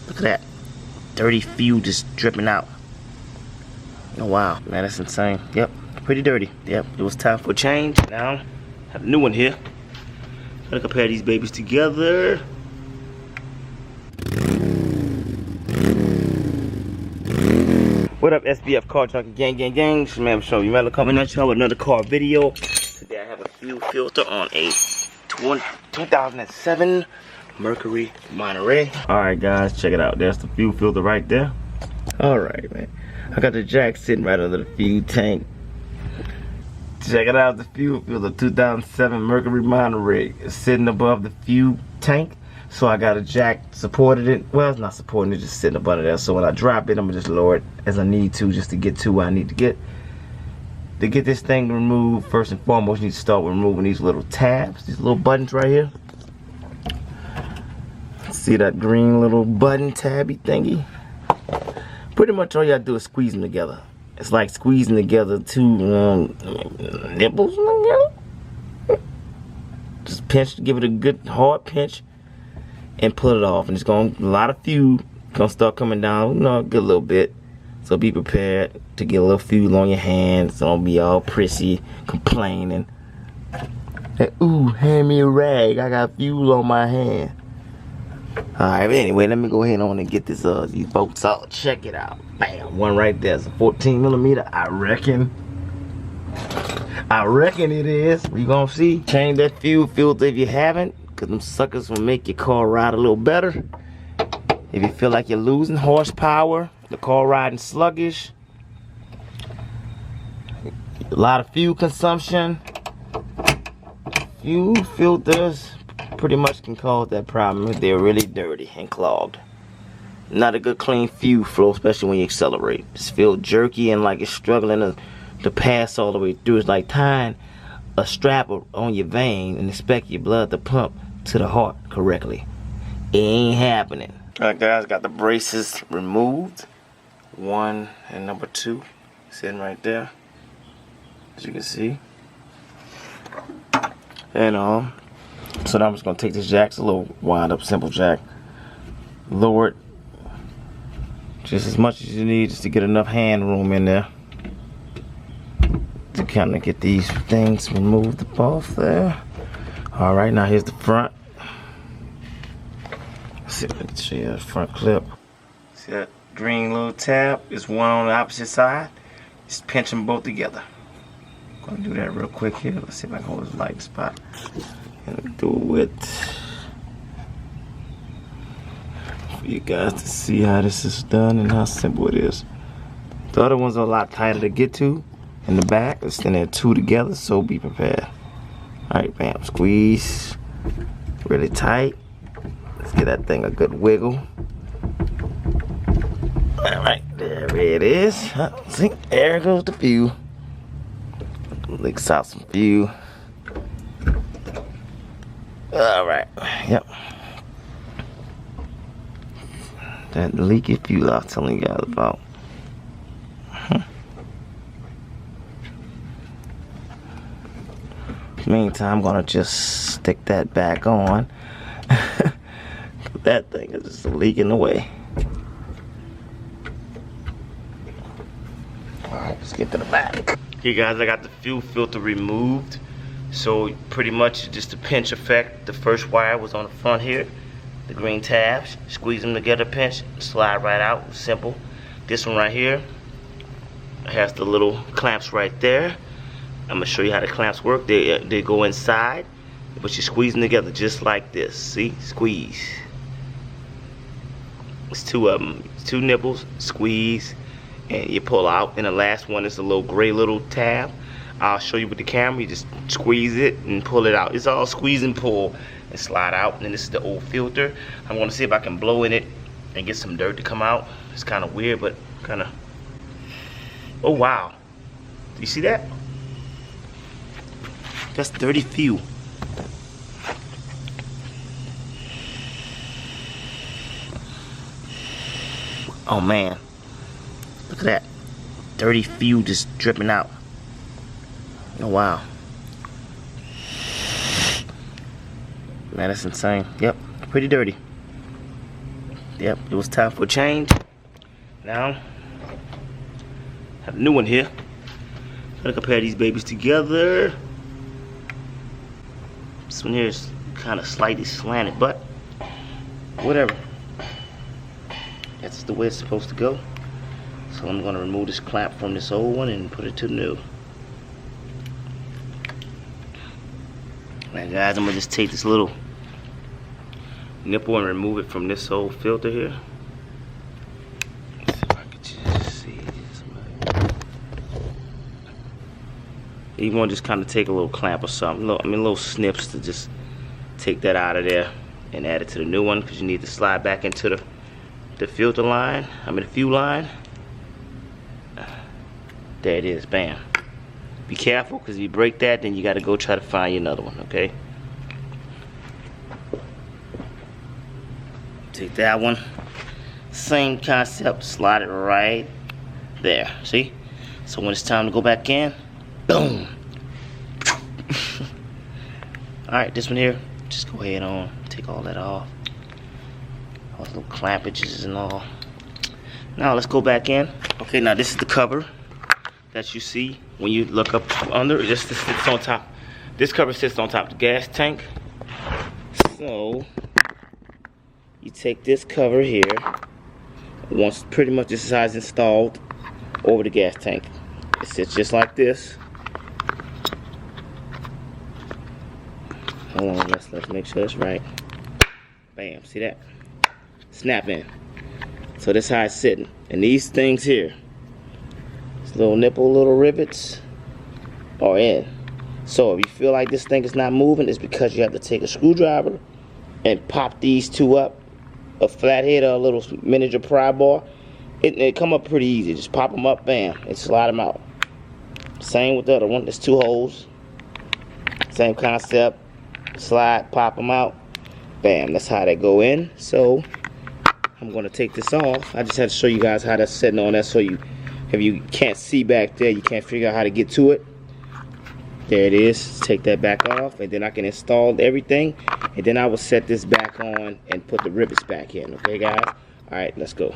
Look at that. Dirty fuel just dripping out. Oh wow, man, that's insane. Yep, pretty dirty. Yep, it was time for a change. Now, have a new one here. Gotta compare these babies together. What up, SBF Car Junkie Gang Gang Gang? This man showing you Mellow coming at y'all with another car video. Today I have a fuel filter on a 2007 Mercury Monetery. Alright guys, check it out. There's the fuel filter right there. Alright man, I got the jack sitting right under the fuel tank. Check it out, the fuel filter 2007 Mercury Monetery is sitting above the fuel tank. So I got a jack supported it. Well, it's not supporting it, just sitting up under there. So when I drop it, I'm gonna just lower it as I need to, just to get to where I need to get. To get this thing removed, first and foremost, you need to start with removing these little tabs, these little buttons right here. See that green little button tabby thingy? Pretty much all you gotta do is squeeze them together. It's like squeezing together two nipples together. Just pinch, give it a good hard pinch, and pull it off. And it's going, a lot of fuel gonna start coming down, you know, a good little bit. So be prepared to get a little fuel on your hands. Don't be all prissy, complaining. Hey, ooh, hand me a rag. I got fuel on my hand. Alright, but anyway, let me go ahead on and get this these bolts out. Check it out. Bam, one right there. It's a 14mm. I reckon it is. We gonna see. Change that fuel filter if you haven't, because them suckers will make your car ride a little better. If you feel like you're losing horsepower, the car riding sluggish, a lot of fuel consumption, fuel filters pretty much can cause that problem if they're really dirty and clogged. Not a good clean fuel flow, especially when you accelerate. Just feel jerky and like it's struggling to pass all the way through. It's like tying a strap on your vein and expect your blood to pump to the heart correctly. It ain't happening. Alright guys, got the braces removed. 1 and number 2 sitting right there, as you can see. And so now I'm just gonna take this jack. It's a little wind up simple jack. Lower it just as much as you need, just to get enough hand room in there to kind of get these things removed off there. Alright, now here's the front. Let's see if I can show you that front clip. See that green little tab? There's one on the opposite side. Just pinch them both together. I'm gonna do that real quick here. Let's see if I can hold this light spot and do it for you guys to see how this is done and how simple it is. The other ones are a lot tighter to get to in the back. Let's stand there 2 together, so be prepared. Alright, bam, squeeze really tight. Let's give that thing a good wiggle. Alright, there it is. See, there goes the fuel. Leaks out some fuel. Alright, yep. That leaky fuel I was telling you guys about. Meantime, I'm gonna just stick that back on. That thing is just leaking away. Alright, let's get to the back. Okay guys, I got the fuel filter removed. So pretty much just a pinch effect. The first wire was on the front here. The green tabs. Squeeze them together, pinch, slide right out. Simple. This one right here has the little clamps right there. I'm gonna show you how the clamps work. They go inside, but you squeeze them together just like this. See? Squeeze. It's 2 of them. 2 nipples. Squeeze, and you pull out. And the last one is a little gray little tab. I'll show you with the camera. You just squeeze it and pull it out. It's all squeeze and pull and slide out. And then this is the old filter. I'm gonna see if I can blow in it and get some dirt to come out. It's kind of weird, but kind of. Oh wow! Do you see that? That's dirty fuel. Oh man, look at that. Dirty fuel just dripping out. Oh wow. Man, that's insane. Yep, pretty dirty. Yep, it was time for a change. Now, have a new one here. Gotta compare these babies together. This one here is kind of slightly slanted, but whatever. That's the way it's supposed to go. So I'm gonna remove this clamp from this old one and put it to the new. Alright guys, I'm gonna just take this little nipple and remove it from this old filter here. Let's see if I can just see this. You want to just kind of take a little clamp or something, little snips to just take that out of there and add it to the new one, because you need to slide back into the filter line, the fuel line. There it is, bam. Be careful, because if you break that, then you got to go try to find you another one, okay? Take that one, same concept, slide it right there, see? So when it's time to go back in, boom. Alright, this one here, just go ahead on, take all that off. All those little clampages and all. Now let's go back in. Okay, now this is the cover that you see when you look up under. It just sits on top. This cover sits on top of the gas tank. So you take this cover here, once pretty much this size installed, over the gas tank. It sits just like this. Hold on, let's make sure it's right. Bam, see that? Snap in. So this is how it's sitting. And these things here, this little nipple, little rivets, are in. So if you feel like this thing is not moving, it's because you have to take a screwdriver and pop these two up, a flathead or a little miniature pry bar. It come up pretty easy. Just pop them up, bam, and slide them out. Same with the other one. There's two holes. Same concept. Slide, pop them out, bam. That's how they go in. So I'm gonna take this off. I just had to show you guys how that's sitting on that, so if you can't see back there, you can't figure out how to get to it. There it is. Take that back off, and then I can install everything, and then I will set this back on and put the rivets back in. Okay, guys? All right, let's go.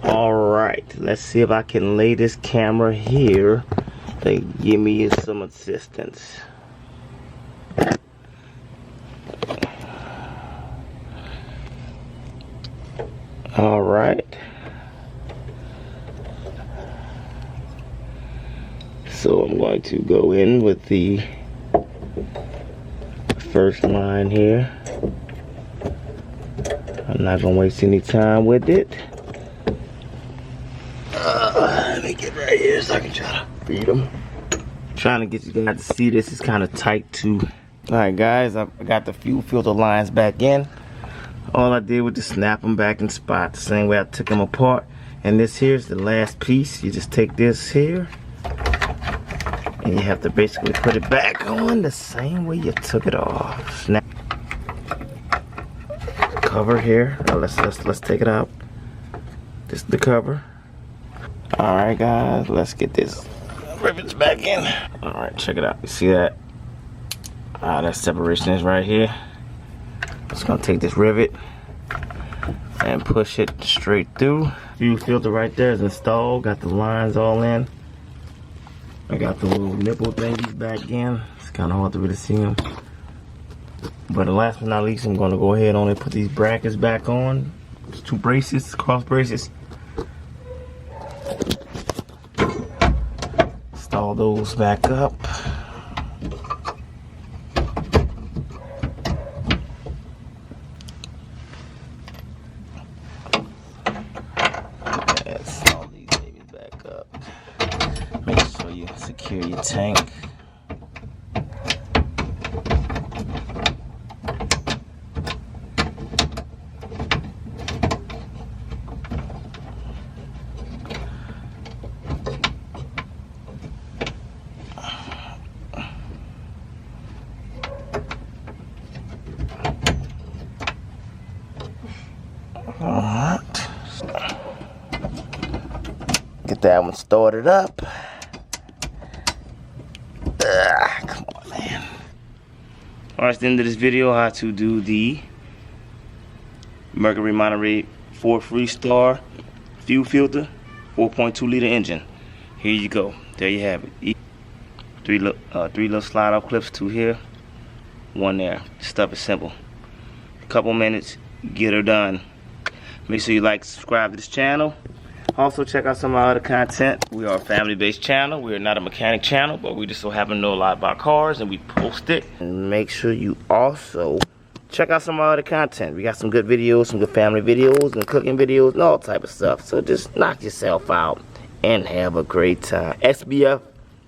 All right, let's see if I can lay this camera here to give me some assistance. All right. So I'm going to go in with the first line here. I'm not going to waste any time with it. Let me get right here so I can try to feed them. Trying to get you guys to see this. It's kind of tight too. All right, guys, I got the fuel filter lines back in. All I did was just snap them back in spot the same way I took them apart. And this here's the last piece. You just take this here and you have to basically put it back on the same way you took it off. Snap. Cover here. Now let's take it out. This is the cover. All right, guys, let's get this rivets back in. All right, check it out. You see that? That separation is right here. Just gonna take this rivet and push it straight through. Fuel filter right there is installed. Got the lines all in. I got the little nipple thingies back in. It's kind of hard to really see them. But last but not least, I'm gonna go ahead on and put these brackets back on. There's two braces, cross braces. Install those back up. Install these babies back up. Make sure you secure your tank. Alright. Get that one started up. Come on, man. Alright, it's the end of this video. How to do the Mercury Monetery 4 freestar fuel filter, 4.2 liter engine. Here you go. There you have it. Three little slide off clips, 2 here, 1 there. Stuff is simple. A couple minutes, get her done. Make sure you like, subscribe to this channel. Also check out some of our other content. We are a family-based channel. We are not a mechanic channel, but we just so happen to know a lot about cars and we post it. And make sure you also check out some of our other content. We got some good videos, some good family videos and cooking videos and all type of stuff. So just knock yourself out and have a great time. SBF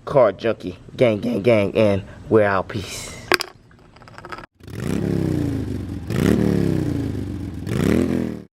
Car Junkie, gang, gang, gang, and we're out. Peace.